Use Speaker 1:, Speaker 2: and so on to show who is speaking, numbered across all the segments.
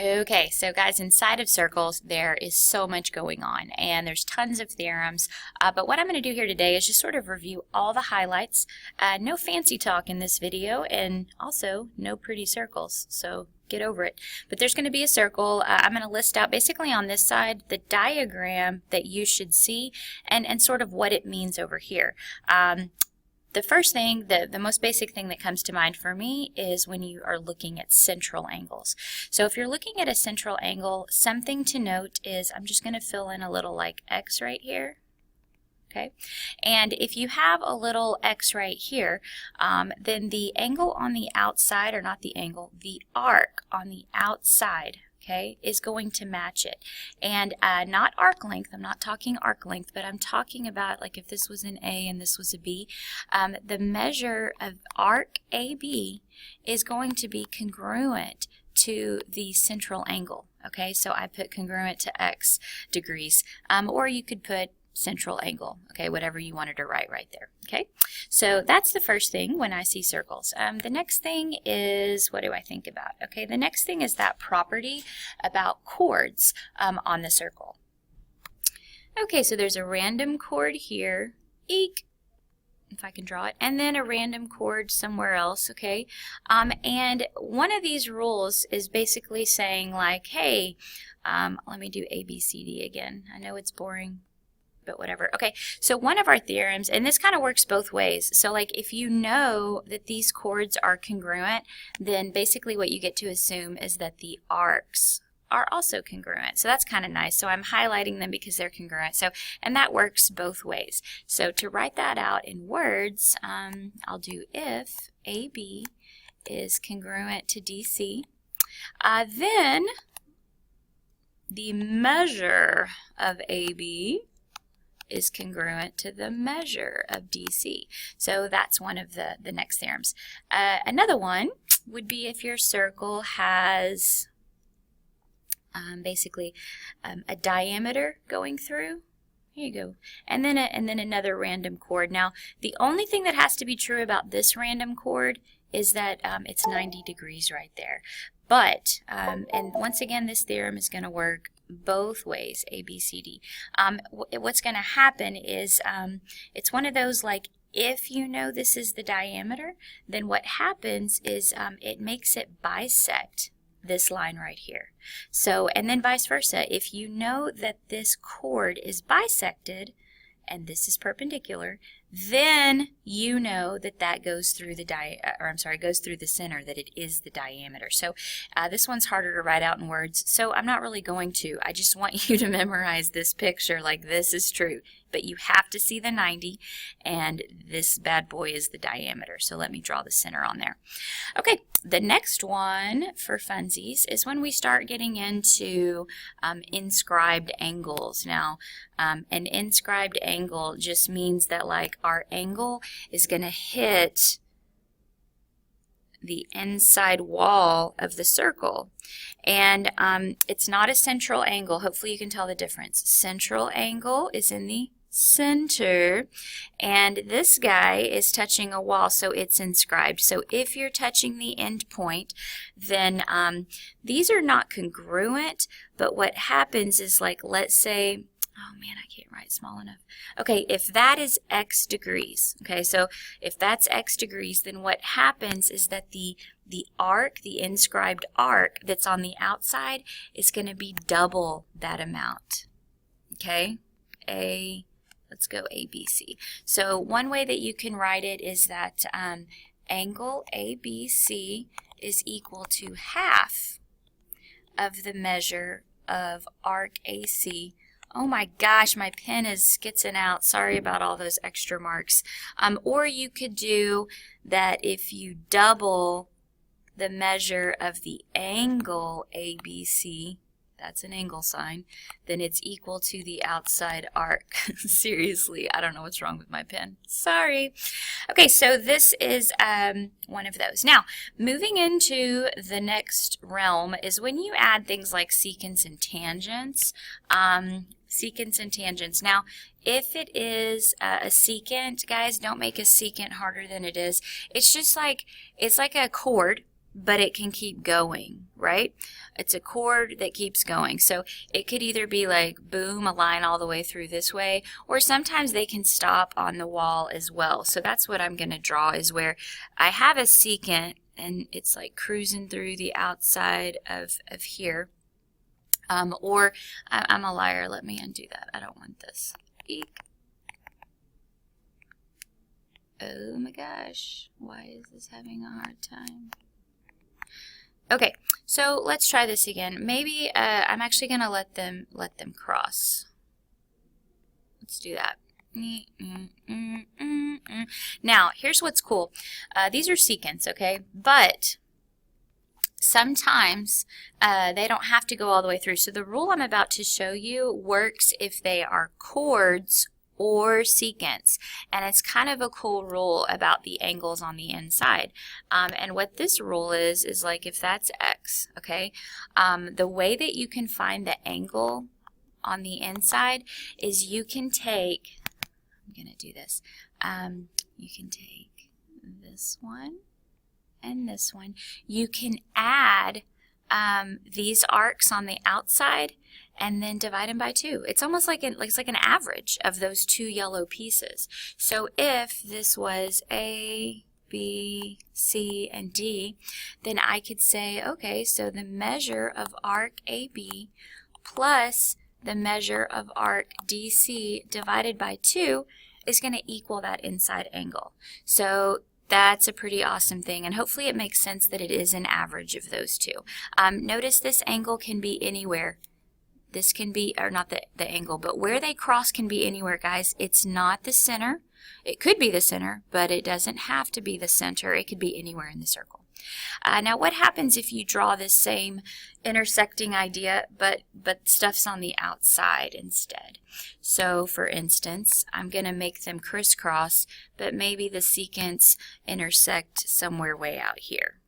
Speaker 1: Okay, so guys, inside of circles, there is so much going on, and there's tons of theorems, but what I'm going to do here today is just sort of review all the highlights. No fancy talk in this video, and also no pretty circles, so get over it. But there's going to be a circle. I'm going to list out basically on this side the diagram that you should see and sort of what it means over here. The first thing, the most basic thing that comes to mind for me is when you are looking at central angles. So if you're looking at a central angle, something to note is I'm just going to fill in a little like X right here. Okay, and if you have a little X right here, then the angle on the outside, or not the angle, the arc on the outside, okay, is going to match it. And not arc length, I'm not talking arc length, but I'm talking about like if this was an A and this was a B, the measure of arc AB is going to be congruent to the central angle. Okay, so I put congruent to X degrees, or you could put central angle, okay, whatever you wanted to write right there. Okay, so that's the first thing when I see circles. The next thing is, what do I think about? Okay, the next thing is that property about chords on the circle. Okay, so there's a random chord here, eek, if I can draw it, and then a random chord somewhere else, okay? And one of these rules is basically saying like, hey, let me do A, B, C, D again. I know it's boring, but whatever. Okay, so one of our theorems, and this kind of works both ways. So like if you know that these chords are congruent, then basically what you get to assume is that the arcs are also congruent. So that's kind of nice. So I'm highlighting them because they're congruent. So, and that works both ways. So to write that out in words, I'll do if AB is congruent to DC, then the measure of AB is congruent to the measure of DC. So that's one of the next theorems. Another one would be if your circle has basically a diameter going through. Here you go. And then another random chord. Now, the only thing that has to be true about this random chord is that it's 90 degrees right there. But, and once again, this theorem is going to work both ways, A, B, C, D. What's going to happen is it's one of those like, if you know this is the diameter, then what happens is it makes it bisect this line right here. So, and then vice versa. If you know that this chord is bisected and this is perpendicular, then you know that that goes through the goes through the center, that it is the diameter. So this one's harder to write out in words, so I'm not really going to. I just want you to memorize this picture like this is true. But you have to see the 90, and this bad boy is the diameter. So let me draw the center on there. Okay, the next one for funsies is when we start getting into inscribed angles. Now, an inscribed angle just means that like our angle is going to hit the inside wall of the circle. And it's not a central angle. Hopefully you can tell the difference. Central angle is in the center, and this guy is touching a wall, so it's inscribed. So if you're touching the end point, then these are not congruent, but what happens is, like, let's say, oh man, I can't write small enough. Okay, if that is X degrees, okay, so if that's X degrees, then what happens is that the arc, the inscribed arc that's on the outside is going to be double that amount. Okay, let's go ABC. So one way that you can write it is that angle ABC is equal to half of the measure of arc AC. Oh my gosh, my pen is skitzing out. Sorry about all those extra marks. Or you could do that if you double the measure of the angle ABC, that's an angle sign, then it's equal to the outside arc. Seriously, I don't know what's wrong with my pen. Sorry. Okay, so this is one of those. Now, moving into the next realm is when you add things like secants and tangents. Secants and tangents. Now, if it is a secant, guys, don't make a secant harder than it is. It's just like, it's like a chord. but it can keep going, right? It's a chord that keeps going. So it could either be like, boom, a line all the way through this way, or sometimes they can stop on the wall as well. So that's what I'm going to draw, is where I have a secant and it's like cruising through the outside of here. Or I'm a liar. Let me undo that. I don't want this. Eek. Oh my gosh. Why is this having a hard time? Okay, so let's try this again. Maybe I'm actually going to let them cross. Let's do that. Now, here's what's cool. These are secants, okay? But sometimes they don't have to go all the way through. So the rule I'm about to show you works if they are chords or secants, and it's kind of a cool rule about the angles on the inside. And what this rule is like if that's X, okay, the way that you can find the angle on the inside is you can take, I'm going to do this, you can take this one and this one. You can add these arcs on the outside and then divide them by 2. It's almost like an average of those 2 yellow pieces. So if this was A, B, C, and D, then I could say, okay, so the measure of arc AB plus the measure of arc DC divided by 2 is going to equal that inside angle. So that's a pretty awesome thing, and hopefully it makes sense that it is an average of those 2. Notice this angle can be anywhere. This can be, or not the angle, but where they cross can be anywhere, guys. It's not the center. It could be the center, but it doesn't have to be the center. It could be anywhere in the circle. Now what happens if you draw this same intersecting idea, but stuff's on the outside instead? So for instance, I'm going to make them crisscross, but maybe the secants intersect somewhere way out here.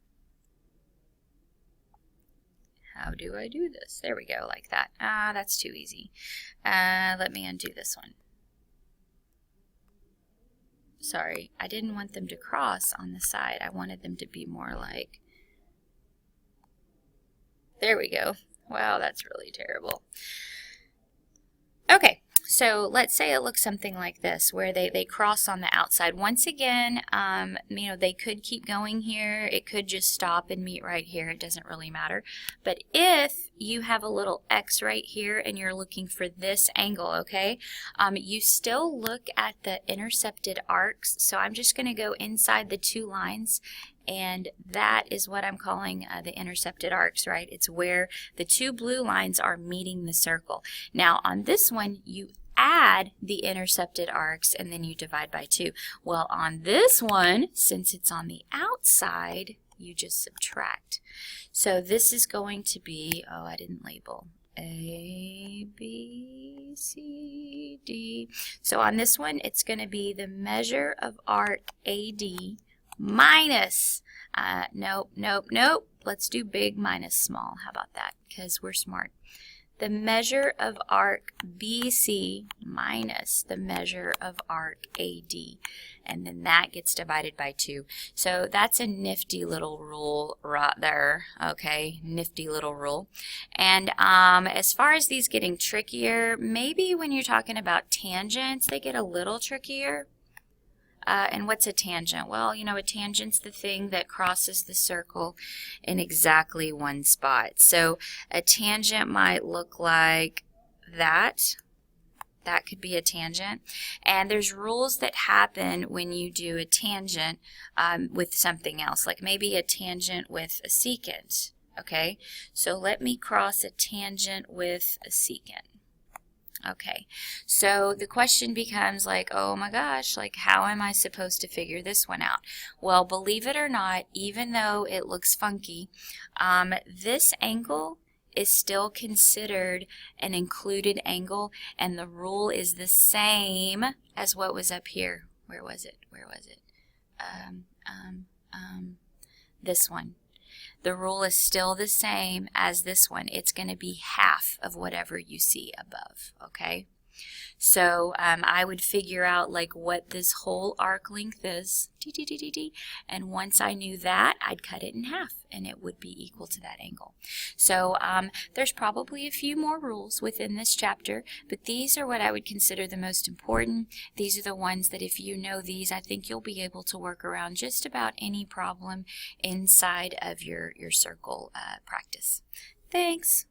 Speaker 1: How do I do this? There we go, like that. That's too easy. Let me undo this one. Sorry, I didn't want them to cross on the side. I wanted them to be more like, there we go. Wow, that's really terrible. Okay, so let's say it looks something like this, where they cross on the outside. Once again, you know, they could keep going here. It could just stop and meet right here. It doesn't really matter. But if you have a little X right here and you're looking for this angle, okay, you still look at the intercepted arcs. So I'm just going to go inside the 2 lines, and that is what I'm calling the intercepted arcs, right? It's where the 2 blue lines are meeting the circle. Now on this one, you add the intercepted arcs and then you divide by 2. Well, on this one, since it's on the outside, you just subtract. So this is going to be, oh, I didn't label, A, B, C, D. So on this one, it's going to be the measure of arc AD minus, nope, let's do big minus small. How about that? Because we're smart. The measure of arc BC minus the measure of arc AD, and then that gets divided by 2. So that's a nifty little rule right there, okay, nifty little rule. And as far as these getting trickier, maybe when you're talking about tangents, they get a little trickier. And what's a tangent? Well, you know, a tangent's the thing that crosses the circle in exactly one spot. So a tangent might look like that. That could be a tangent. And there's rules that happen when you do a tangent with something else, like maybe a tangent with a secant. Okay, so let me cross a tangent with a secant. Okay, so the question becomes like, oh my gosh, like how am I supposed to figure this one out? Well, believe it or not, even though it looks funky, this angle is still considered an included angle, and the rule is the same as what was up here. Where was it? This one. The rule is still the same as this one. It's going to be half of whatever you see above, okay? So I would figure out like what this whole arc length is, and once I knew that, I'd cut it in half and it would be equal to that angle. So there's probably a few more rules within this chapter, but these are what I would consider the most important. These are the ones that if you know these, I think you'll be able to work around just about any problem inside of your circle practice. Thanks.